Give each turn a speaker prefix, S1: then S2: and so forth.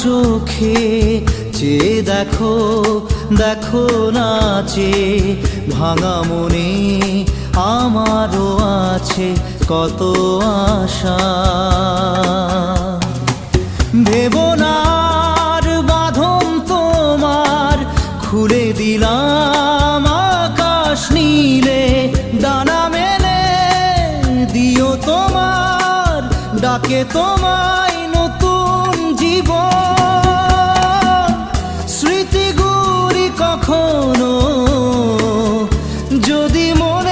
S1: চোখে চেয়ে দেখো, দেখো নাচে ভাঙা মনে আমারও আছে কত আশা। ভেবো না আর বাঁধন তোমার, খুলে দিলাম আকাশ নীলে, ডানা মেলে দিও তোমার ডাকে তোমায় নতুন জীবন। স্মৃতিগুলি কখনো যদি মনে